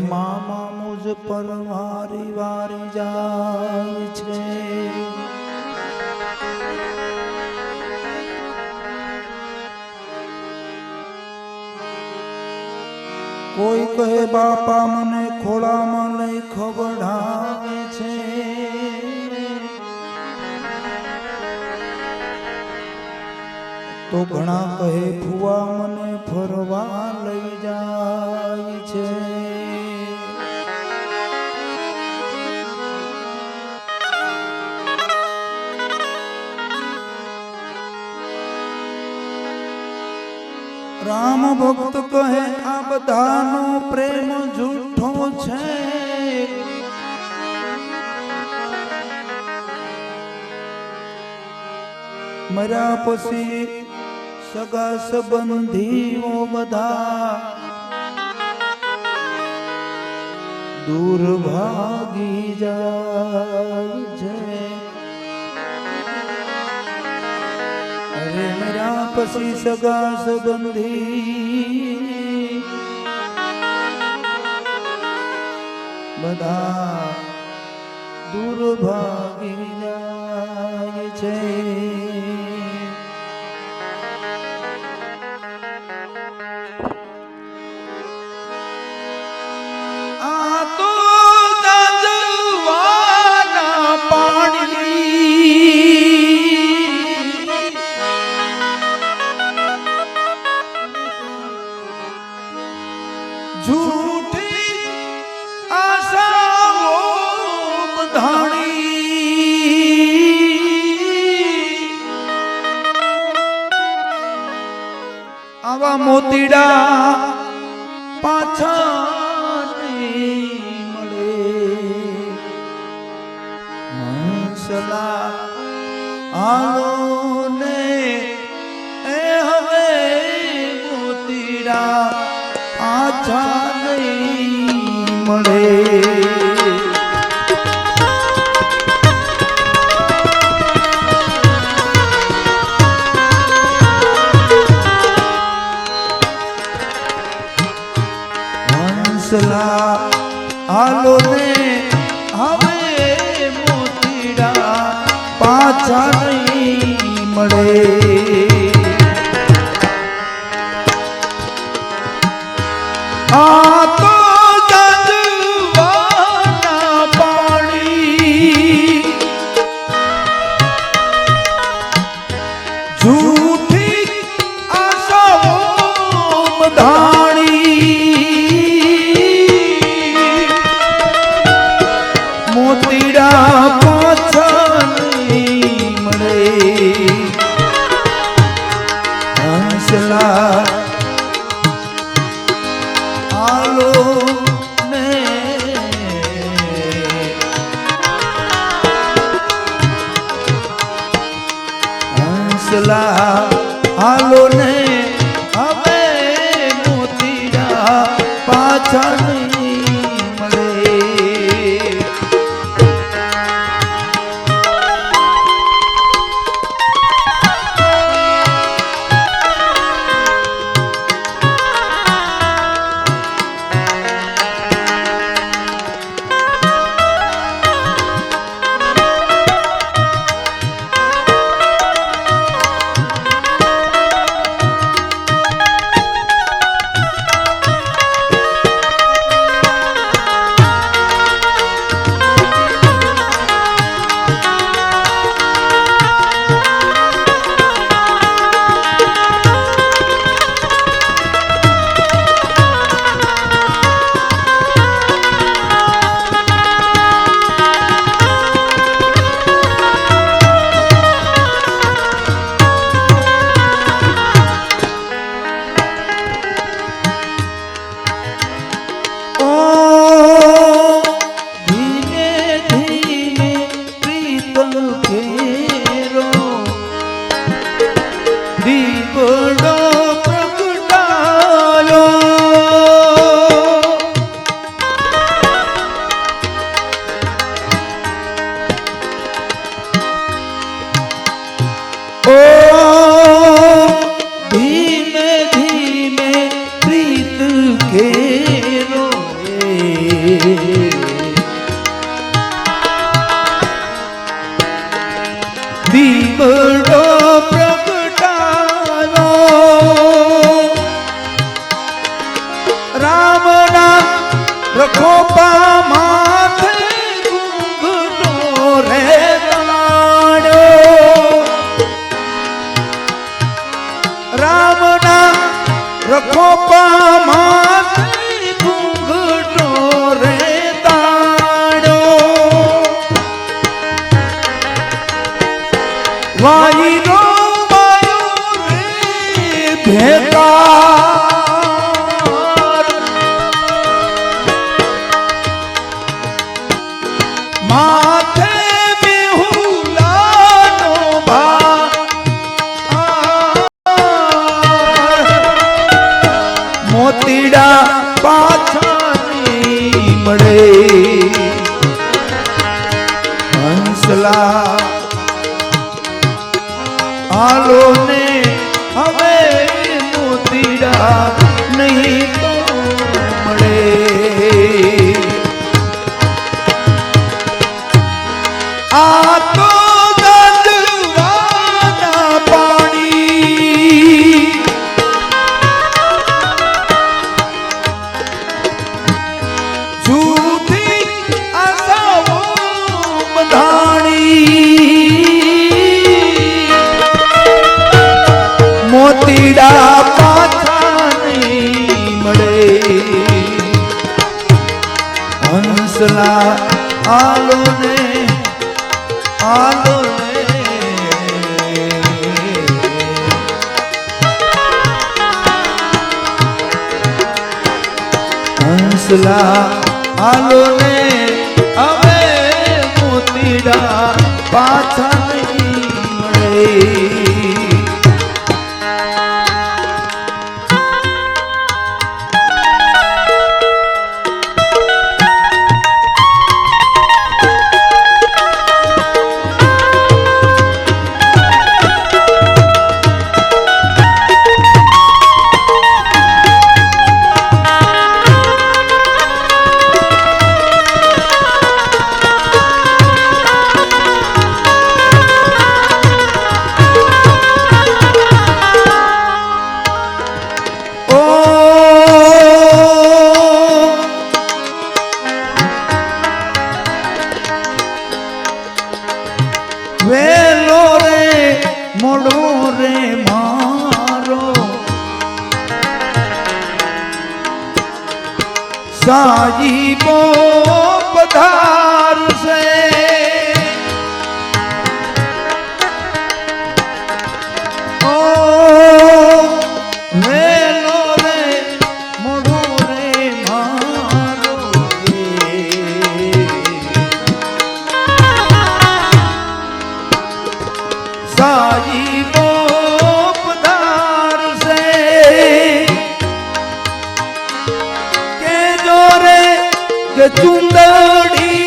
મામા મુજ પર વારી વારી જાય છે. કોઈ કહે બાપા મને ખોળામાં લઈ ખવડાવે છે. તો ઘણા કહે ફુવા મને ફરવા લઈ જાય છે. રામ ભક્ત કહે આ બધાનો પ્રેમ જૂઠો છે. મર્યા પછી સગા સંબંધીઓ બધા દૂર ભાગી જાય છે. અરે મર્યા પછી સગા સંબંધી બધા દૂર ભાગી જાય છે. झूठी आशाओं बंधाणी आवा मोतीड़ा पाछा नहीं मळे. हंसला आलो ने ए हवे मोतीड़ा आछा नहीं मळे. હંસલા આલો ને હવે મોતીડા પાછા નહીં મળે. આ તો જાજવાના પાણી झूठी આશાઓ બધાણી મોતીડા પાછા નહીં મળે. હંસલા આલો રખો પા માથે ઘૂંઘટો રે તાણ્યો રામના રખો પા માથે ઘૂંઘટો રે તાણ્યો વાઈનો વાયો રે ભેકાર માથે બેહુલાનો ભાર મોતીડા પાછા નહીં મળે હંસલા આલો ને હવે મોતીડા નહીં તો મળે આ તો દંડવાના પાણી જૂઠી આશાઓ બંધાણી મોતીડા પાછા નહીં મળે હંસલા આલો ને હંસલા આલો ને હવે મોતીડા પાછા નહીં મળે વેલો રે મોડો રે મારો સાજીબો પધારશે ઓ વેલો રે મોડો રે મારો સાજીબો પધારશે કે જોરે કે ચુંદડી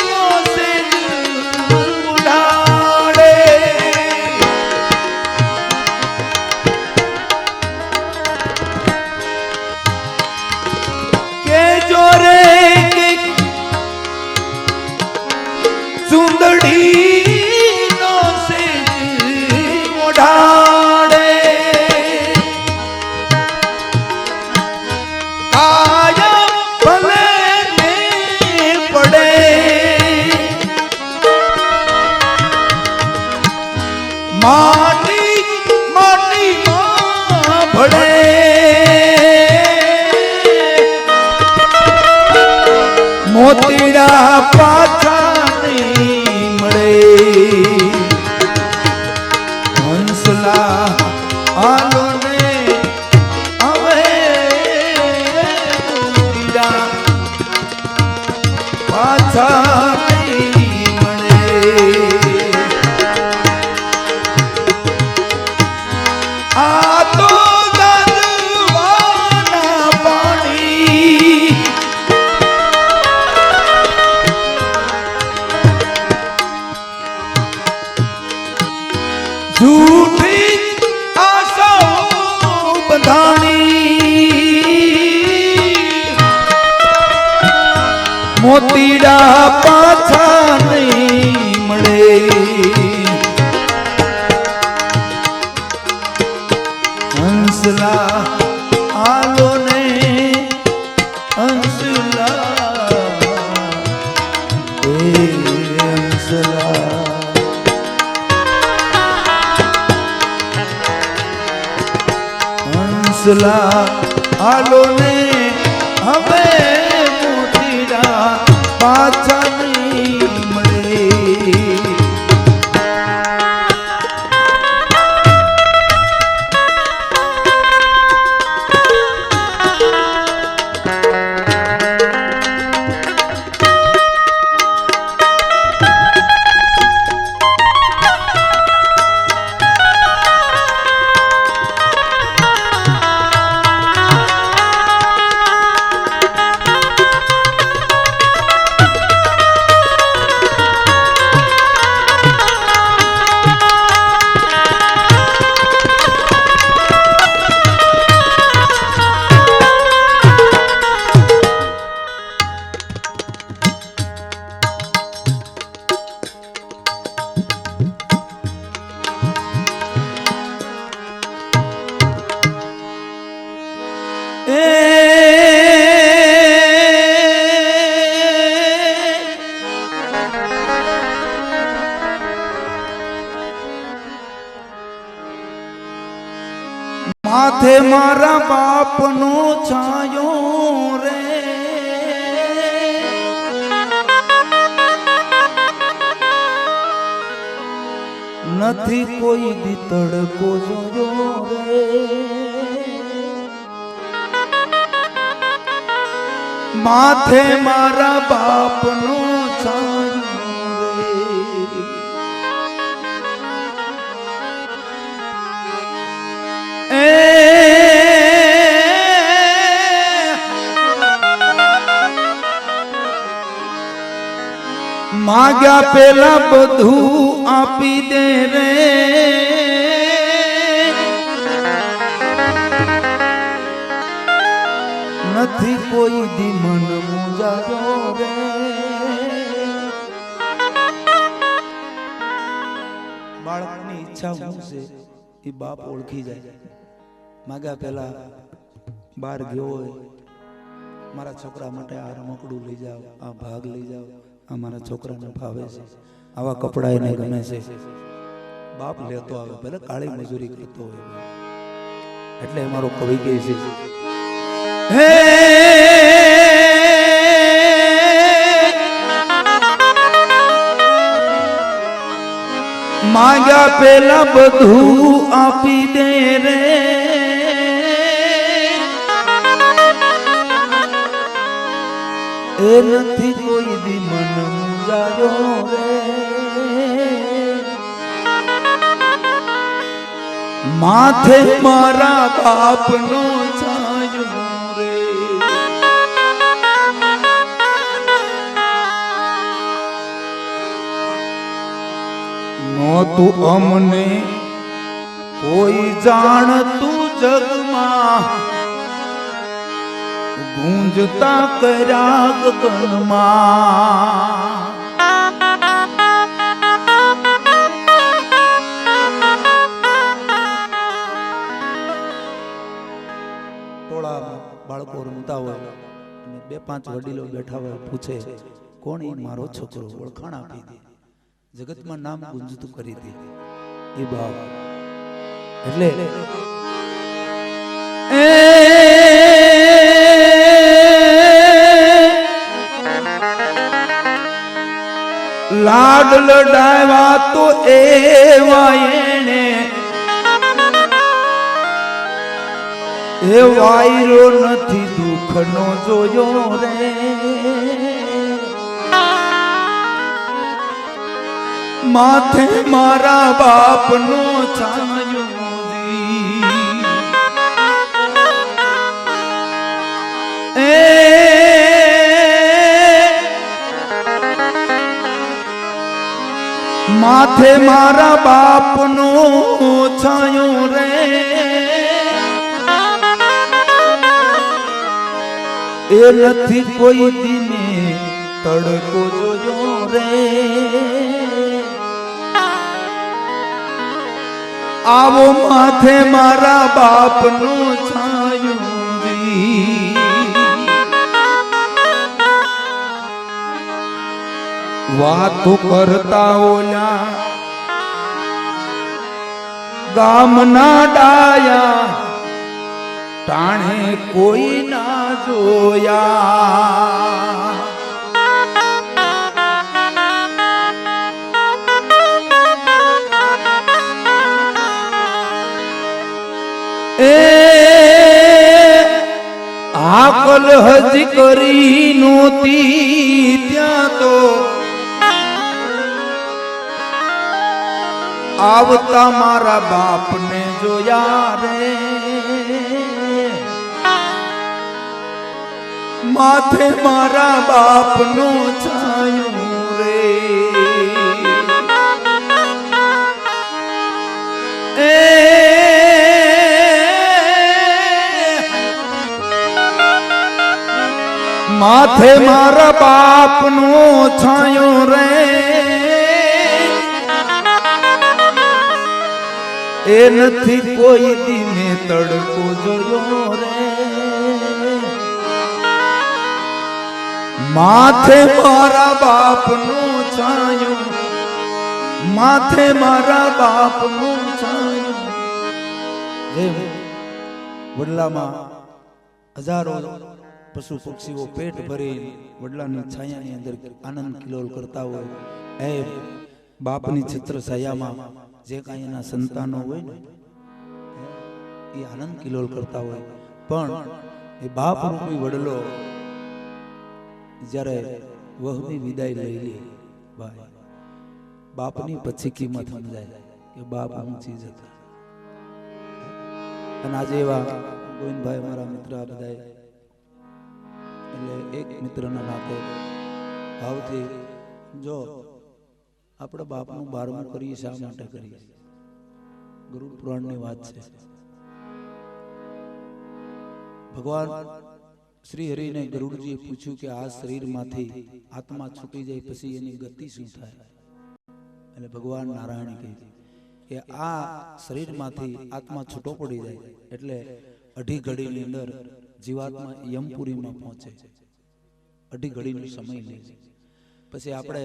નો સેજ ઉડાડે કે જોરે કે ચુંદડી માટી માટી માં ભળે મોતીડા પાછા નહીં મળે હંસલા આલો ને હવે મોતીડા પાછા નહીં મળે આ તો દંડવાના પાણી झूठी आशाओं बंधानी मोतीड़ा पाछा नहीं मळे हंसला आलो ने હંસલા હાલો ને હવે મોતીડા પાછા નહીં મળે. માથે મારા બાપનો છાયો રે, નથી કોઈ દી તડકો જોયો રે. માથે મારા બાપનો છાયો રે, માગ્યા પેલા બધું આપી દે રે. નથી કોઈ દી મન મુંજાયો રે. બાળકની ઈચ્છા શું છે એ બાપ ઓળખી જાય. માગ્યા પેલા બહાર ગયો હોય, મારા છોકરા માટે આ રમકડું લઈ જાઓ, આ ભાગ લઈ જાઓ, આ મારા છોકરાને ભાવે છે, આવા કપડા એને ગમે છે. બાપ લેતો આવે, ભલે કાળી મજૂરી કરતો હોય. એટલે મારો કવિ કહે છે, હે માંગ્યા પેલા બધું આપી દે રે. એ નથી કોઈ દી મન મુંજાયો રે. માથે મારા બાપનો છાયો રે. નહોતું અમને કોઈ જાણતું જગમાં, ગુંજતા કર્યા ગગનમાં. ટોળા બાળકો રમતા હોય અને 2-5 વડીલો બેઠા હોય, પૂછે કોણ એ મારો છોકરો, ઓળખાણ આપી દે, જગતમાં નામ ગુંજતું કરી દે એ બાપ. એટલે લાડ લડાવ્યા તો એવા એને, એ વાયરો નથી દુઃખનો જોયો રે. માથે મારા બાપનો છાયો માથે મારા બાપનો છાયો રે. એ નથી કોઈ દિને તડકો જોયો રે. આવો માથે મારા બાપનો છાયો રે. વાતો કરતા ઓલા ગામના ડાયા ટાણે કોઈ ના જોયા એ આકલ હજી કરી નોતી ત્યાં તો આવતા મારા બાપને જોયા રે માથે મારા બાપનો છાયું રે એ માથે મારા બાપનો છાયો રે એ નથી કોઈ દિને તડકો જોયો રે માથે મારા બાપનું છાયું માથે મારા બાપનું છાયું જેમ વડલામાં હજારો પશુ પક્ષીઓ પેટ ભરી વડલાની છાયાની અંદર આનંદ કિલોલ કરતા હોય એ બાપની છત્ર છાયામાં જે કાંઈ એના સંતાનો હોય ને એ આનંદ કિલોલ કરતા હોય પણ એ બાપ રૂપી વડલો જ્યારે વહમી વિદાય લઈ લે ભાઈ બાપની પછી કિંમત સમજાય કે બાપ ઊંચી જતા અને આજે એવા ગોવિંદભાઈ મારા મિત્ર આ બધા એટલે એક મિત્રના નાતે ભાવથી જો આપણે બાપનું 12મું કરીએ શા માટે કરીએ ગરુડ પુરાણની વાત છે ભગવાન શ્રી હરિને ગરુડજીએ પૂછ્યું કે આ શરીરમાંથી આત્મા છૂટી જાય પછી એની ગતિ શું થાય એટલે ભગવાન નારાયણે કહ્યું કે આ શરીરમાંથી આત્મા છૂટો પડી જાય એટલે અઢી ઘડીની અંદર જીવાત્મા યમપુરીમાં પહોંચે અઢી ઘડીનો સમય લે છે પછી આપણે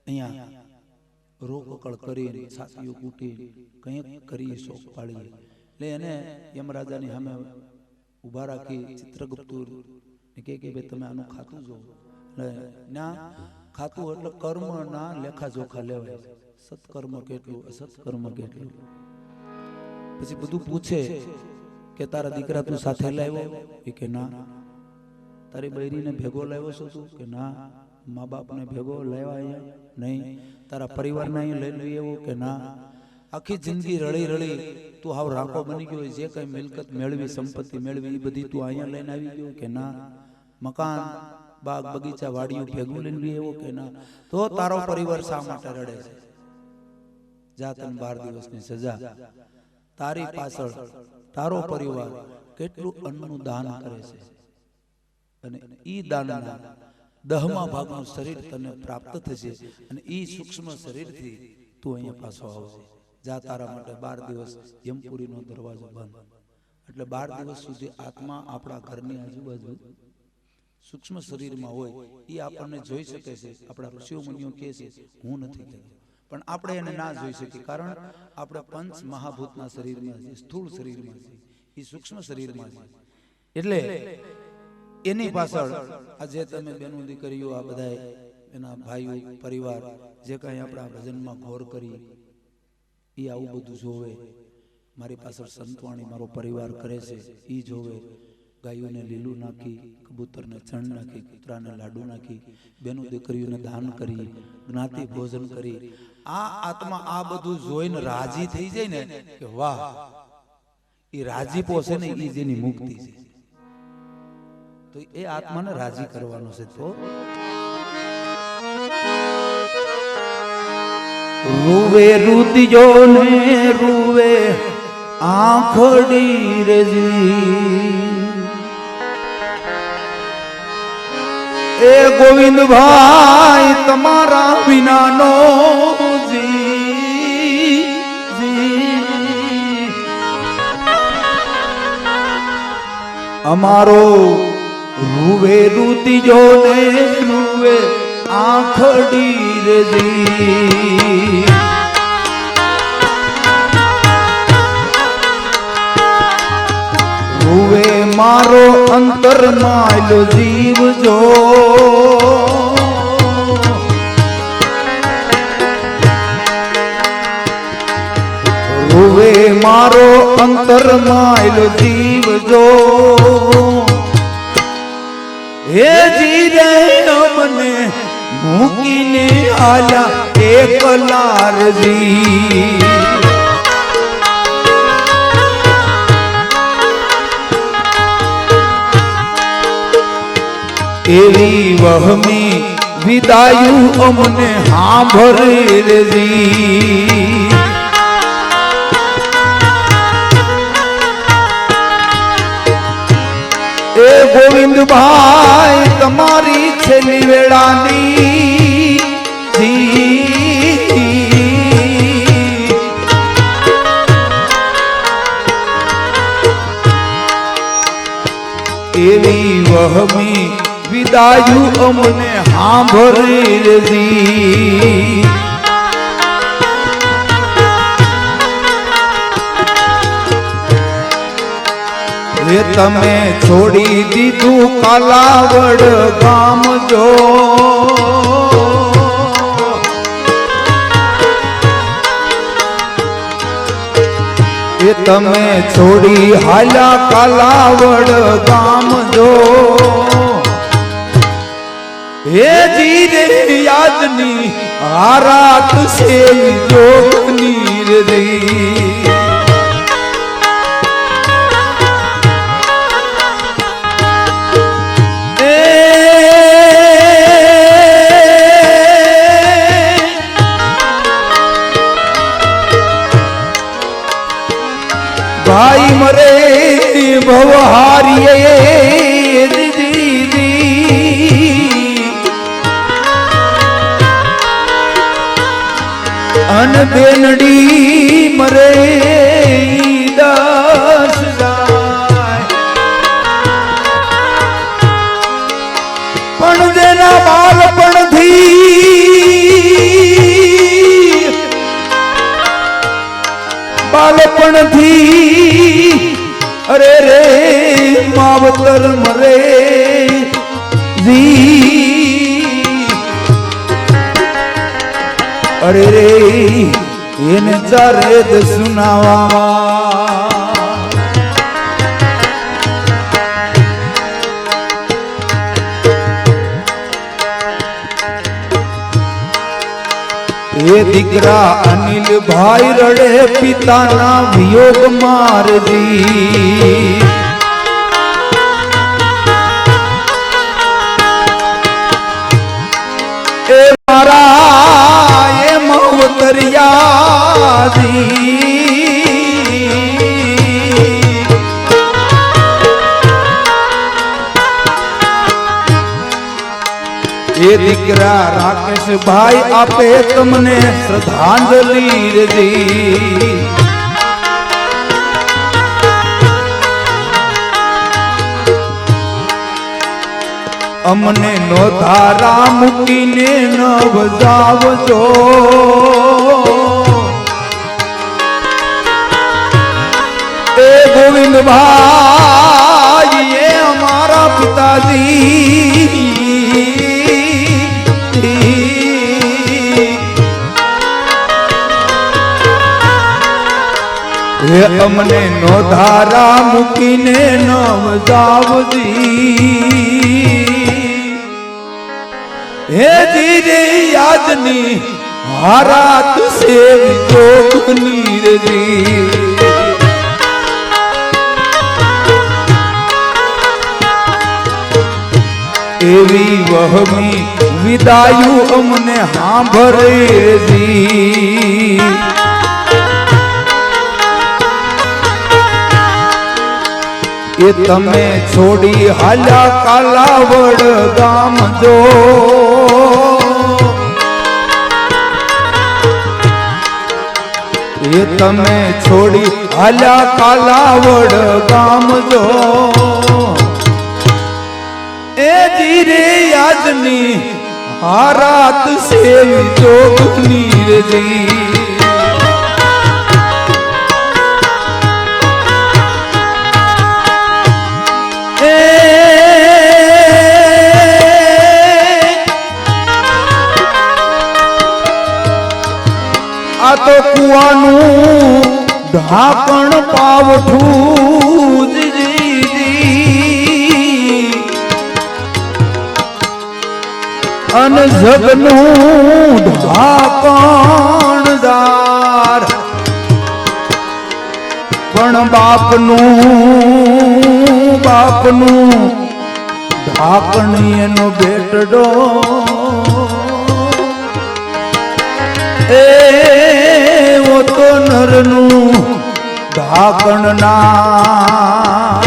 અહીંયા રોકકળ કરીને સાતીઓ કૂટી કંઈક કરીએ શોક પાડીએ એટલે એને યમરાજાની સામે ઊભા રાખી ચિત્રગુપ્ત કે ભાઈ તમે આનું ખાતું જો એટલે ના ખાતું એટલે કર્મ ના લેખા જોખા લેવાય સત્કર્મ કેટલું અસત્કર્મ કેટલું પછી બધું પૂછે કે તારા દીકરા તું સાથે લાવ્યો કે ના તારી બૈરીને ભેગો લાવ્યો છો તું કે ના મા બાપને ભેગો લેવા અહીંયા નહીં તારા પરિવારને અહીં લઈ લઈએ એવું કે ના આખી જિંદગી રળી રળી તું હાવ રાંકો બની ગયો જે કઈ મિલકત મેળવી સંપત્તિ મેળવી એ બધી તું અહીંયા લઈને આવી ગયો કે ના મકાન બાગ બગીચા વાડીઓ ભેગું લઈને લઈએ એવું કે ના તો તારો પરિવાર શા માટે રડે છે જા તને 12 દિવસની સજા તારી પાછળ તારો પરિવાર કેટલું અન્નનું દાન કરે છે અને ઈ દાનના 10મા ભાગનું શરીર તને પ્રાપ્ત થશે અને ઈ સૂક્ષ્મ શરીરથી તું અહીંયા પાછો આવશે જા તારા માટે 12 દિવસ યમપુરીનો દરવાજો બંધ એટલે 12 દિવસ સુધી આત્મા આપણા ઘરની આજુબાજુ સૂક્ષ્મ શરીરમાં હોય એ આપણને જોઈ શકે છે આપણા ઋષિઓ મુનિઓ કહે છે હું નથી કહેતો પણ આપણે એને ના જોઈ શકીએ કારણ આપણે પંચ મહાભૂતના શરીરમાં છે સ્થૂળ શરીરમાં છે એ સૂક્ષ્મ શરીરમાં છે એટલે એની પાછળ આ જે તમે બેનો દીકરીઓ આ બધા એના ભાઈઓ પરિવાર જે કાંઈ આપણા ભજનમાં ઘોર કરી એ આવું બધું જોવે મારી પાછળ સંતવાણી મારો પરિવાર કરે છે એ જોવે ગાયોને લીલું નાખી કબૂતરને ચણ નાખી કૂતરાને લાડુ નાખી બેનો દીકરીઓને દાન કરી જ્ઞાતિ ભોજન કરી આ આત્મા આ બધું જોઈને રાજી થઈ જાય ને કે વાહ એ રાજીપો છે ને એ જેની મુક્તિ છે તો એ આત્માને રાજી કરવાનો છે તો રૂવે રુદિયો ને રૂવે આંખડી રેજી એ ગોવિંદભાઈ તમારા વિનાનો જી અમારો રૂવે રુદિયો ને રૂવે આંખડી રે જી રૂવે મારો અંતર માયલો જીવ જો રૂવે મારો અંતર માયલો જીવ જો હે જીરે મને મૂકીને આલા એકલા રજી એવી વહમી વિદાયું અમને સાંભળે રજી એ ગોવિંદભાઈ તમારી છેલ્લી વેળાની એવી વહમી વિદાયું અમને સાંભળે રજી એ તમે છોડી દીધું કાલાવડ ગામ જો એ તમે છોડી હાલ્યા કાલાવડ ગામ જો હે જીરે યાદની આરાત છે જોગની રે ભાઈ મરે ભવહારીએ દીદી અન બેનડી મરે દાસ પણ જેના બાળપણથી અરે રે માવતર મરે અરે રે એને ચારે દ સુનાવા એ દીકરા અનિલ ભાઈ રડે પિતાના વિયોગ મારજી એ મારા એ મવતરિયાજી એ દીકરા રાકેશભાઈ આપે તમને શ્રદ્ધાંજલિ રી અમને નો ધારા મૂકીને ન બજાવજો એ ગોવિંદભાઈ એ અમારા પિતાજી હે અમને નો ધારા મૂકીને ન જાવજી હે ધીરે યાદની હારાત સેવ જોગની રી એવી વહમી વિદાયું અમને સાંભળે જી એ તમે છોડી હાલ્યા કાલાવડ ગામ જો એ તમે છોડી હાલ્યા કાલાવડ ગામ જો એ ધીરે યાદની આ રાત સેવી જોગની રે જી આ તો કુવાનું ઢાંકણ પાવઠું અન જગનું ઢાંકણદાર પણ બાપનું ઢાંકણ એનો બેટડો એ તો નરનું ઢાંકણ ના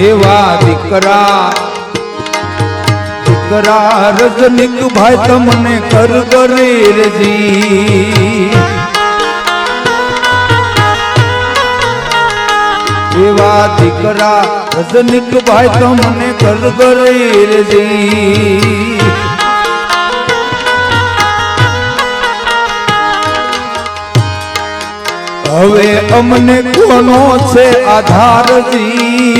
એવા દીકરા રજનીક ભાઈ તમને કર કરે રેજી એવા દીકરા રજનીક ભાઈ તમને કર કરે રેજી હવે અમને કોનો છે આધારજી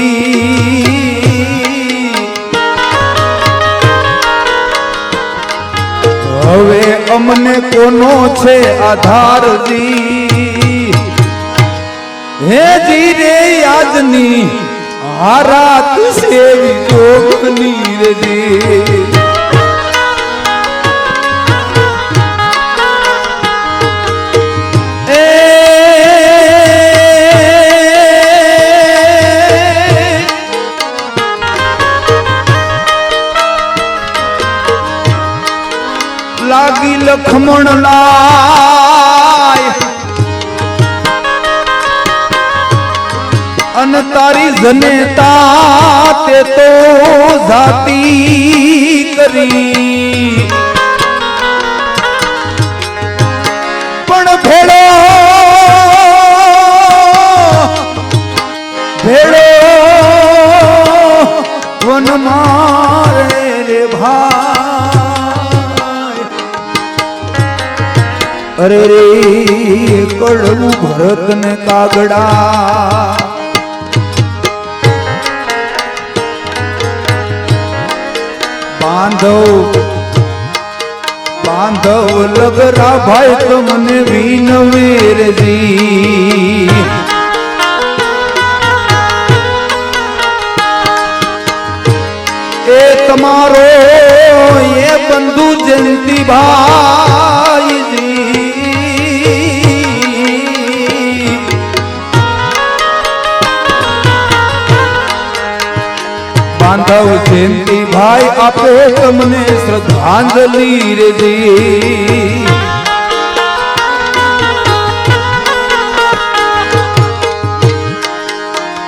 હવે અમને કોનો છે આધારજી હે જી રે યાદની આ રાત સેવી જોગની રે જી લાગી લખમણ લાય અન તારી જનેતા તે તો જાતી કરી પણ ભેળો વન મારે રે ભાઈ અરે રે કડવું ભરત ને કાગડા બાંધવ લગરા ભાઈ તમને વિનવેરજી એ તમારો એ બંધુ જયંતી ભાઈજી બાંધવ જયંતી ભાઈ આપે તમને શ્રદ્ધાંજલિ રેજી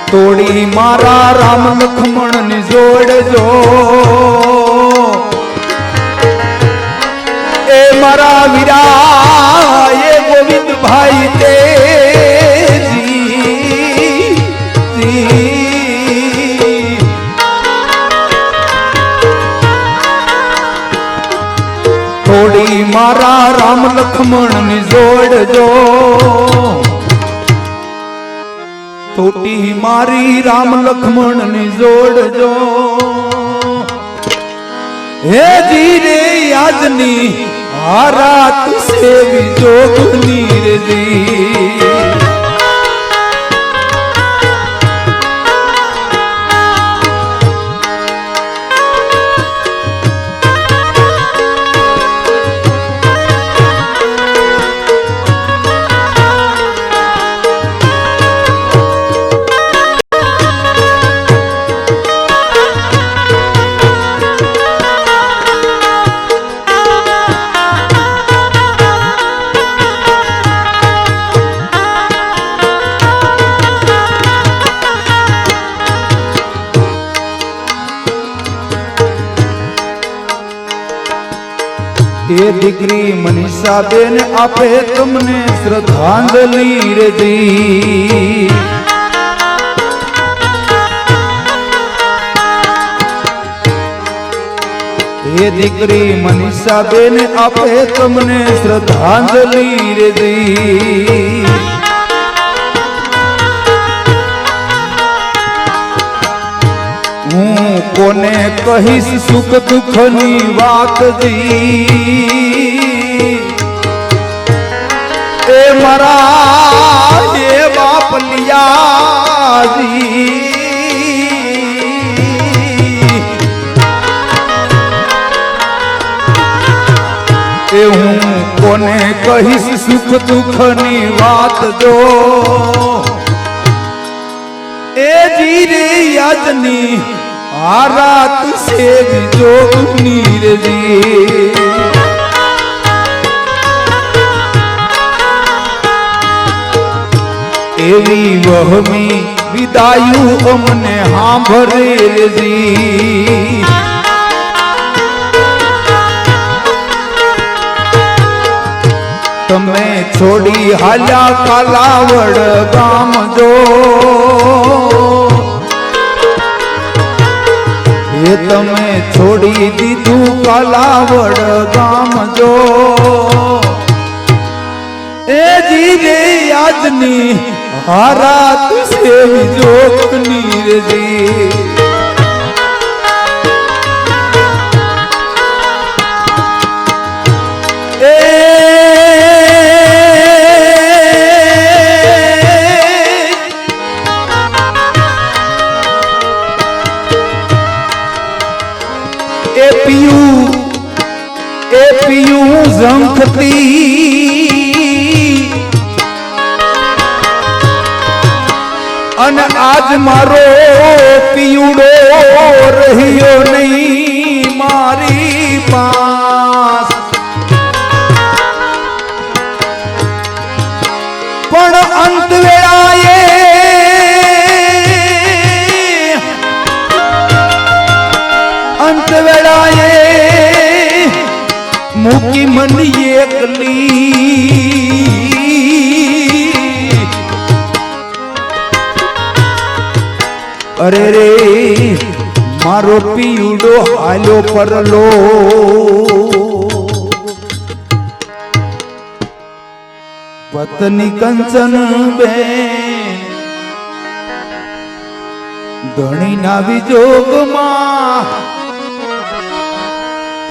તોડી મારા રામ લક્ષ્મણ ની જોડજો એ મારા વીરા એ ગોવિંદ ભાઈ તેજી થોડી મારા રામ લક્ષ્મણ ની જોડજો થોડી મારી રામ લક્ષ્મણ ની જોડજો હે જી રે આજની આ રાત સેવી જોગની રે જી એ દીકરી મનીષા બેન આપે તમને શ્રદ્ધાંજલિ રેજી हे दीकरी मनीषा बेन आपे तमने श्रद्धांजलि रे दी हूँ कोने कहीश सुख दुखनी बात दी ए मरा ये बाप लिया जी हूँ कोने कहीश सुख दुखनी बात जो ए जी रे याजनी आ रात से जोगनी रे जी एवी वहमी विदायु अमने सांभरे रे जी तमे छोड़ी हाल्या कालावड़ गाम जो ये तमे छोड़ी दीधू कालावड़ गाम जो ए जी रे याजनी हारा तुसे जोगनी रे जी ए पियू जंखती अन आज मारो पियूडो रहियो नहीं मारी पास पण अंत वेळाए अंत वेळाए मुकी मन एकली अरे रे मारो पियूडो हालो परलो पत्नी कंचन बेन धणी ना विजोग मां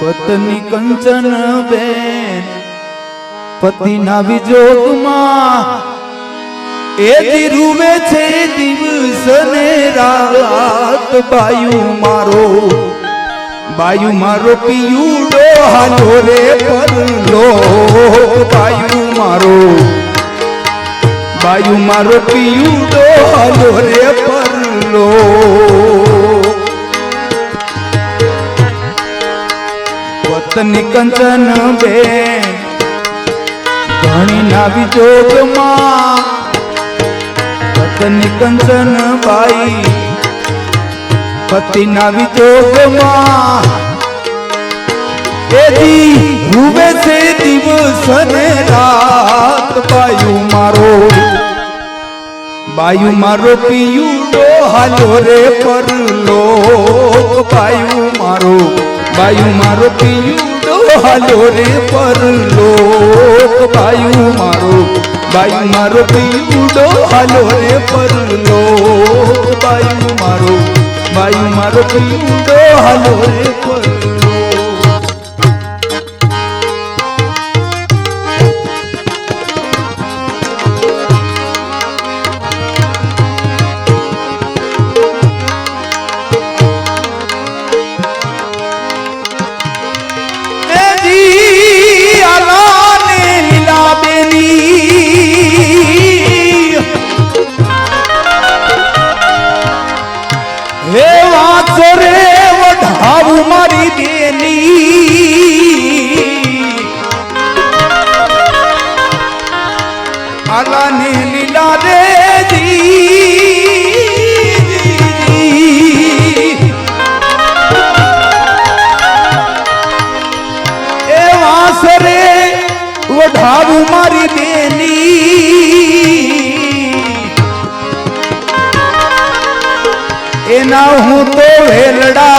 पत्नी कंचन बेन पति ना विजोग मां एजी रूवे छे दिवस ने रात बायु मारो पियूडो हालो रे परलो बायु मारो पियूडो हालो रे परलो पत्नी कंचन बेन धणी ना विजोग मां पत्नी कंचन बाई पति ना विजोग मां एजी रूवे से दिवस ने रात बायु मारो पियूडो हालो रे परलो बायु मारो पियूडो हालो रे परलो बायु मारो पियूडो हालो रे परलो बायु मारो पियूडो हालो रे परलो मारी देनी आला ने लीला रे जी ए वासरे वो ढाबू मारी देनी ए ना हूँ तो वेलड़ा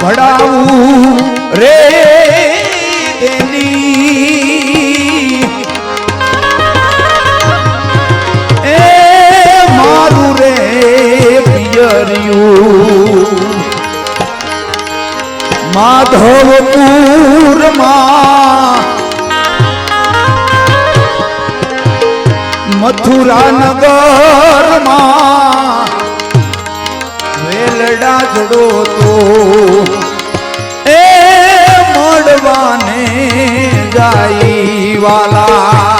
ભડાવું રે બેની એ મારું રે પિયરિયું માધવપુરમાં મથુરા નગરમાં વેલડા જડો તો એ મળવાને જાય વાલા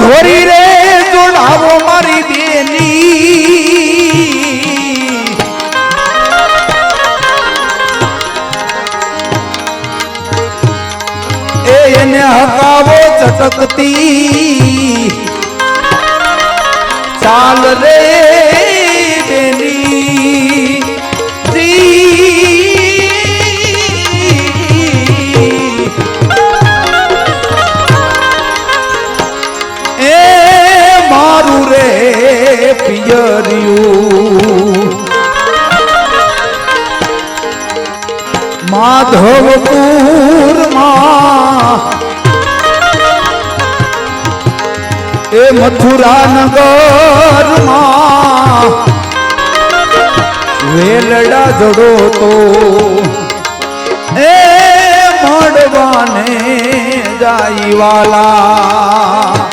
ધોરી રે જોડાવો મારી બેની એને હકાવો ચટકતી ચાલ રે બેની પિયરિયું માધવપુરમાં એ મથુરા નગરમાં વેલડા જડો તો એ મળવાને જાય વાલા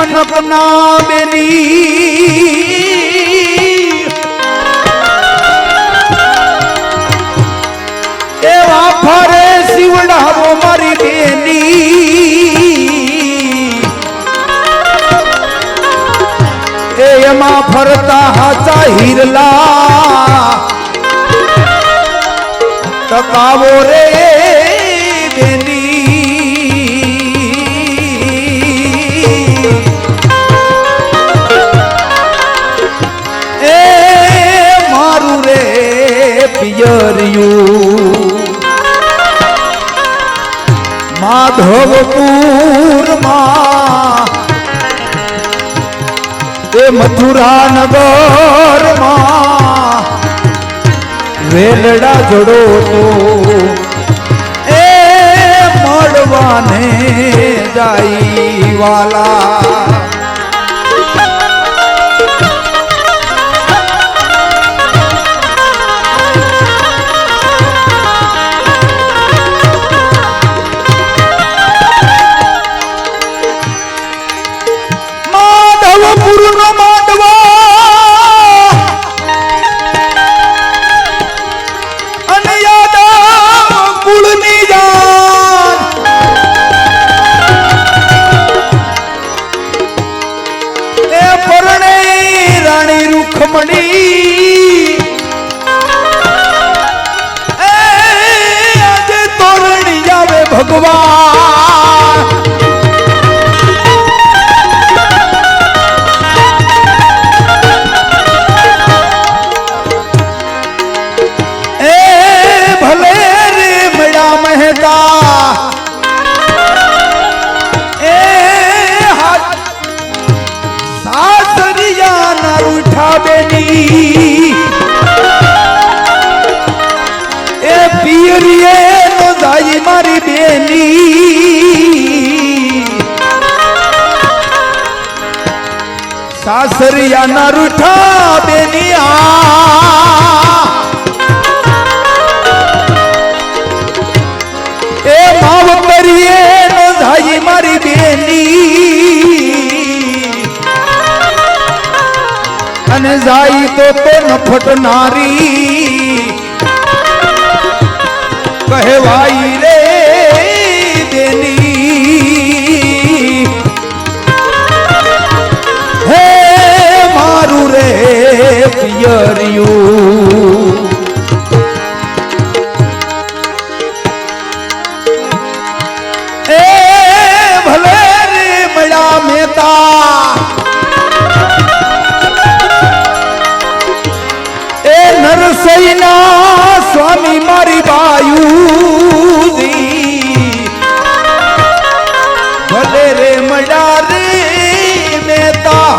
ખનકના બેની એવા ફરે શિવડાવો મારી બેની એમાં ફરતા હાચા હિરલા ટકાવો રે બેની પિયરિયું માધવપુરમાં એ મથુરા નગરમાં વેલડા જડો તો એ મળવાને જાય વાલા ભગવાન એ ભલે રે મળ્યા મહેતા એ સાસરિયા ના રૂઠા બેની એ પિયરીએ તો જાય મારી બેની સાસરિયા ના રૂઠા બેની અને જાય તો નફટ નારી કહેવાય રે બેની હે મારું રે પિયરિયું એ ભલે રે મળ્યા મેતા એ નરસૈના સ્વામી મારી બાયુજી ભલે રે મળ્યા રે મેતા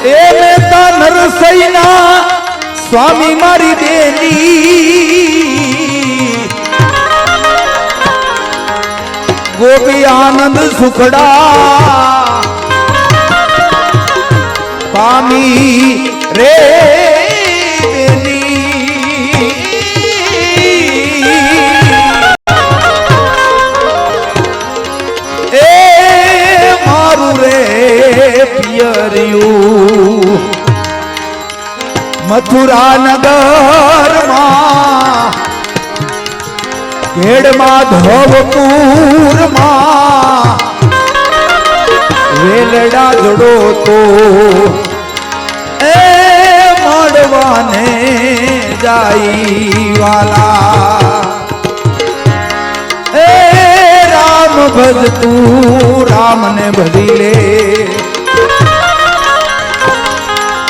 એ મેતા નરસૈના સ્વામી મારી દેની ગોપી આનંદ સુખડા પામી રે બેની એ મારું રે પિયરિયું મથુરા નગરમાં ખેડમાં ધવપુરમાં વેલડા જોડો તો એ મળવાને જાય વાલા એ રામ ભજ તું રામને ભજી લે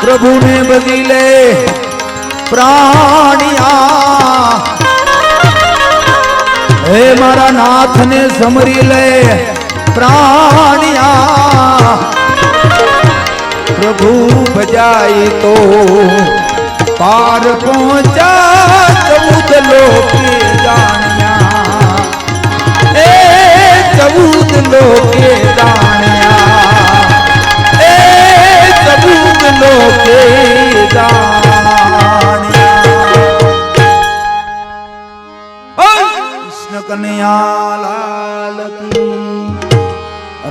પ્રભુને ભજી લે પ્રાણિયા હે મારા નાથને સમરી લે પ્રાણિયા પ્રભુ ભજાય તો પાર પહોંચા ચૌદ લોકે જાણ્યા એ ચૌદ લોકે જાણ્યા એ ચૌદ લોકે કનૈયા લાલ કી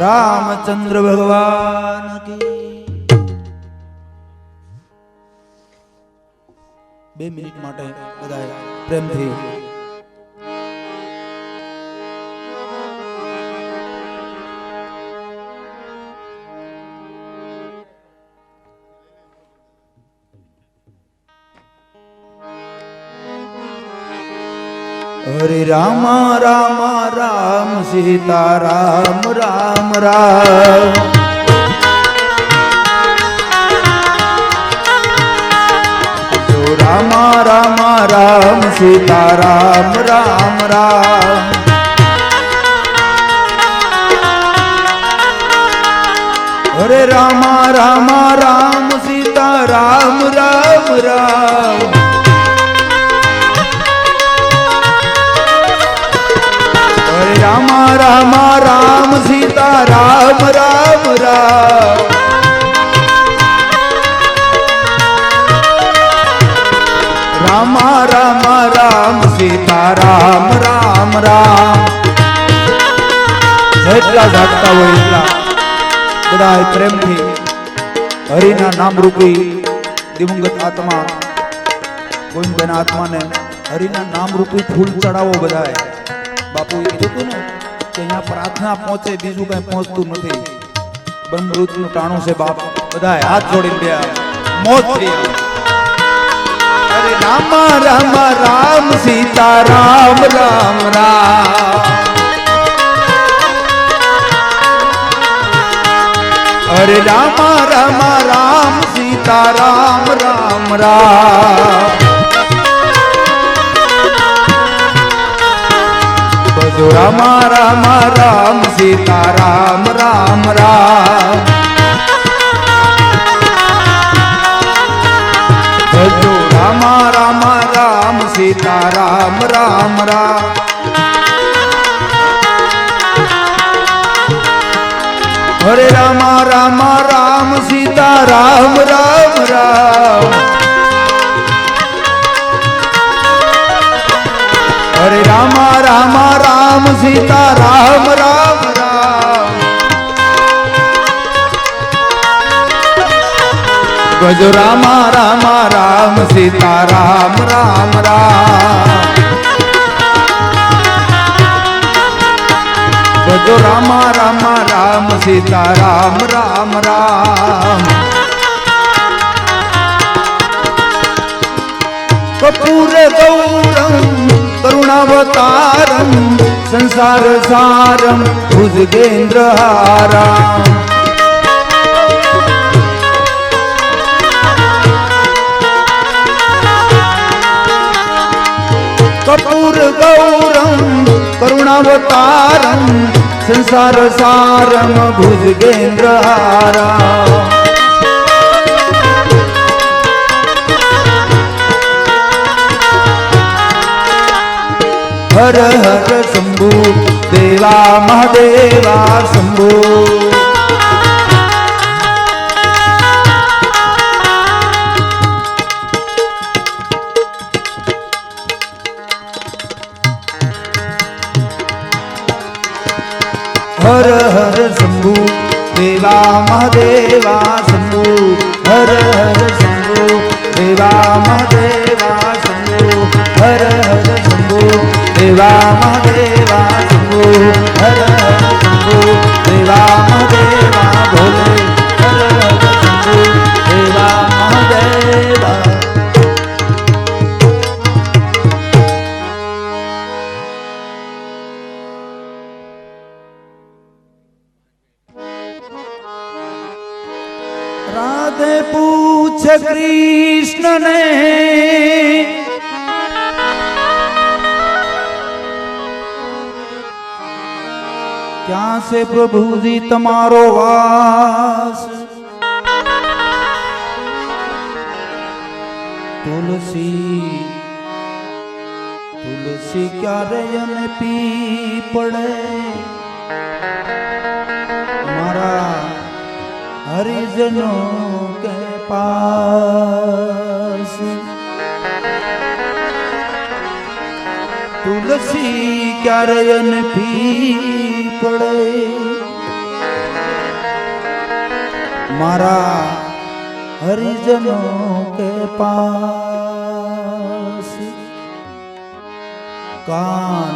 રામચંદ્ર ભગવાન કી 2 મિનિટ માટે બધાએ પ્રેમથી હરે રામ રામ રામ સીતા રામ રામ રામ જો રામ રામ રામ સીતા રામ રામ રામ હરે રામ રામ રામ સીતા રામ રામ રામ રામ રામ રામ સીતા રામ રામ રામ રામ રામ રામ સીતા રામ રામ રામ જેટલા જાગતા હોય એટલા બધા પ્રેમથી હરિના નામ રૂપી દિવંગત આત્મા ગોવિંદભાઈના આત્માને હરિના નામ રૂપી ફૂલ ચડાવો બધાએ બાપુ એ કીધું ને કે અહીંયા પ્રાર્થના પહોંચે બીજું કઈ પહોંચતું નથી બ્રહ્મૃતનું ટાણું છે બાપ બધા હાથ જોડીને બે મોત થઈ અરે રામ રામ રામ સીતા રામ રામ રામ અરે રામ રામ રામ સીતા રામ રામ રામ રામ રામ રામ સીતા રામ રામ રામ ભજો રામ રામ રામ સીતા રામ રામ રામ હરે રામ રામ રામ સીતા રામ રામ રામ હરે રામ રામ રામ સીતા રામ રામ રામ भजो रामा रामा राम सीता राम राम राम भजो रामा रामा राम सीता राम राम राम कपूर गौरम करुणावतारम संसार सारम भुजगेंद्र हारम कपूर गौरम करुणावतारम संसार सारम भुजगेंद्र हारम हर हर शंभु देवा महादेवा शंभु हर हर शंभु देवा महादेवा शंभु हर हर शंभु देवा महादेवा शंभु हर हर शंभु देवा महादेवा शंभु हर हर शंभु देवा महादेवा भोले हर हर शंभु देवा महादेवा राधे पूछ कृष्ण ने क्या से प्रभु जी तमारो वास तुलसी तुलसी क्या रयन पी पड़े मारा हरिजनों के पास तुलसी क्या रयन पी पड़े मारा हरिजनों के पास कान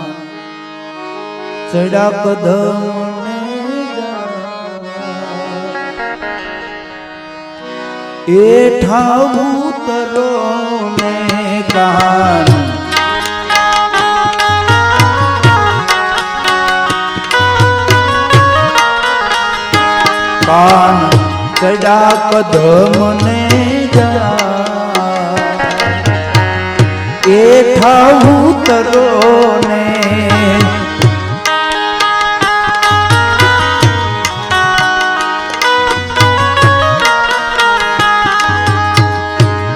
चढ़ा कदम एठा उतरो ने कान कान चढ़ा कदम ने जा एठा उतरो ने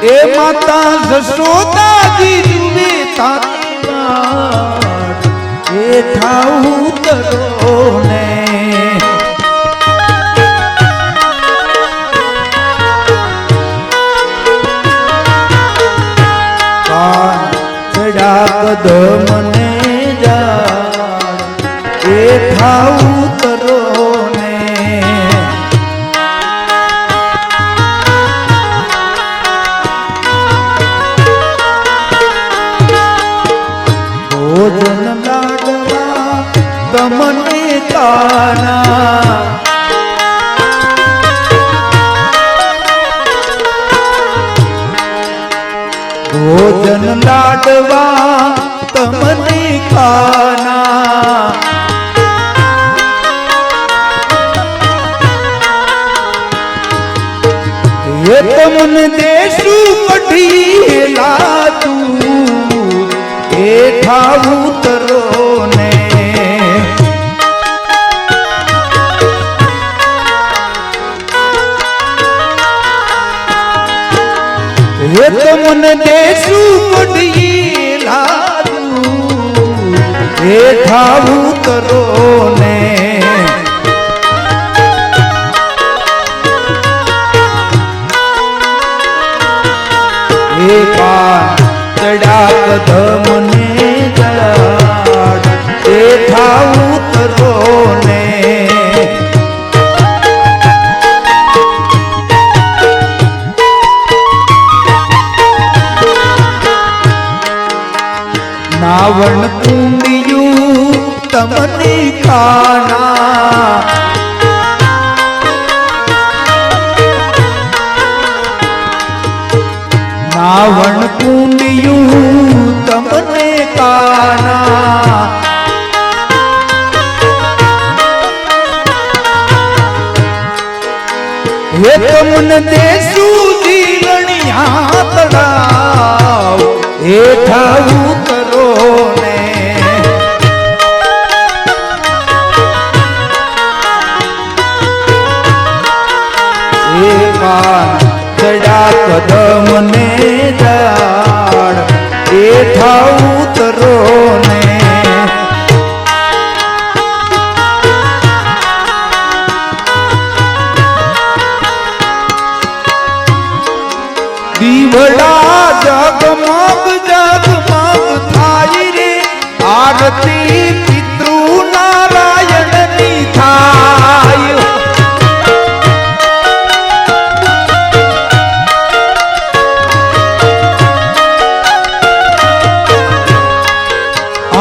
ए माता जसोदा जी जुबे तारा एठा उतरो ने कदम ने जा एठा उतरो ने भोजन लाडवा तमने काना भोजन लाडवा तमने खाना ये तमन देशु कठी लादू एठा उतरो ने ये तमन देशु कठी लादू एठा उतरो ने चढ़ा कदम ने जड़ एठा उतरो ने ये तुमन देसू जीवनिया तड़ाव हेठा उतरो ने चढ़ा कदम ने जाड़ हेठा उतरो ने दीवड़ा जगमग जगमग थाई रे आरती पितृ नारायण नी थाय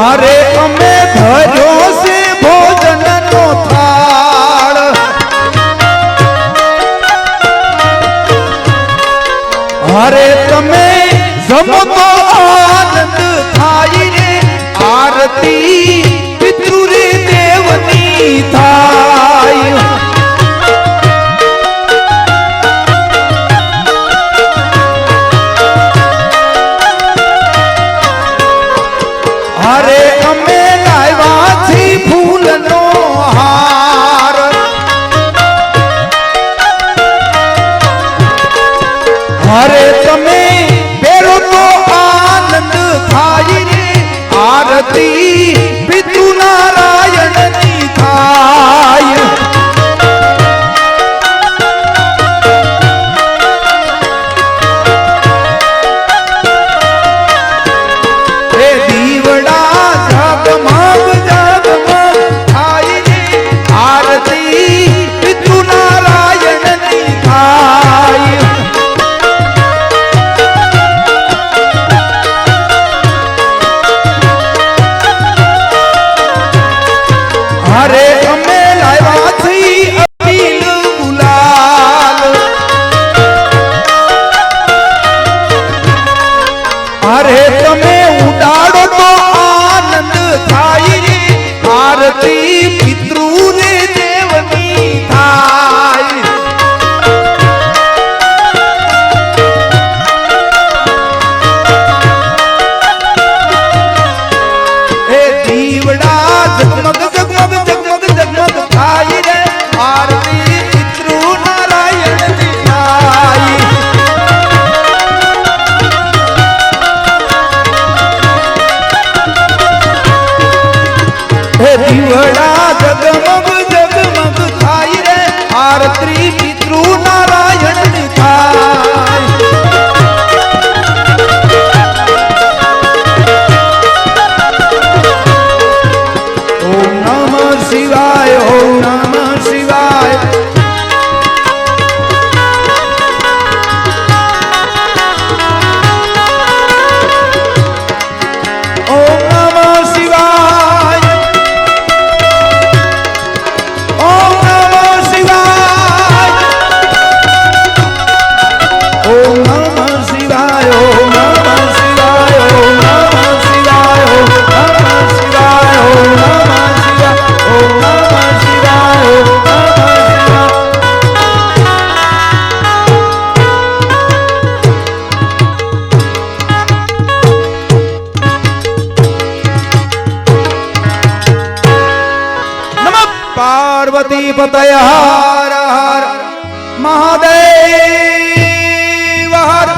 अरे अमे भजो से भोजन नो थाल अरे तमे जमो तो आनंद थाई रे आरती पितृ रे देवनी थाई अरे अमे लायवा थी फूल नो हार अरे तमे पेरो तो आनंद थाई रे आरती पितृ नारायण नी थाय हे दीवड़ा जगमग जगमग थाई रे आरती पितृ नारायण नी थाय अरे अमे लायवा थी अपील गुलाल अरे तमे उडाड़ो तो आनंद थाई रे आरती पितृ रे देवनी थाय ए दीवड़ा जगमग जगमग जगमग जगमग थाई रे आरती पितृ नारायण नी थाय हे दीवड़ा जगमग जगमग थाई रे आरती पितृ नारायण नी थाय ओम नमः शिवाय ओम नमः शिवाय ओम नमः शिवाय ओम नमः शिवाय ओम नमः शिवाय ओम नमः शिवाय ओम नमः शिवाय ओम नमः शिवाय ओम नमः शिवाय ओम नमः शिवाय ओम नमः शिवाय नमः पार्वती पतय हर हर महादेव हर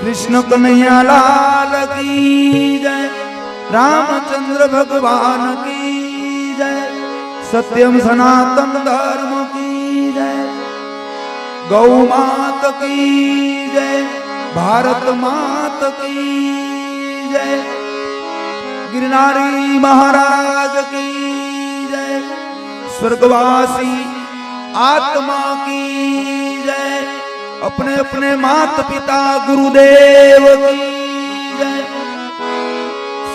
कृष्ण कन्हैया लाल की जय रामचंद्र भगवान की जय सत्यम सनातन धर्म की जय गौ मात की जय भारत मात की जय गिरनारी महाराज की जय स्वर्गवासी आत्मा की जय अपने अपने माता पिता गुरुदेव की जय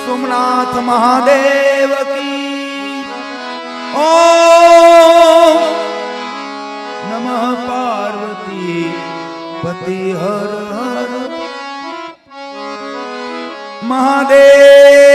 सोमनाथ महादेव की ओम नमः पार्वती पति हर हर महादेव।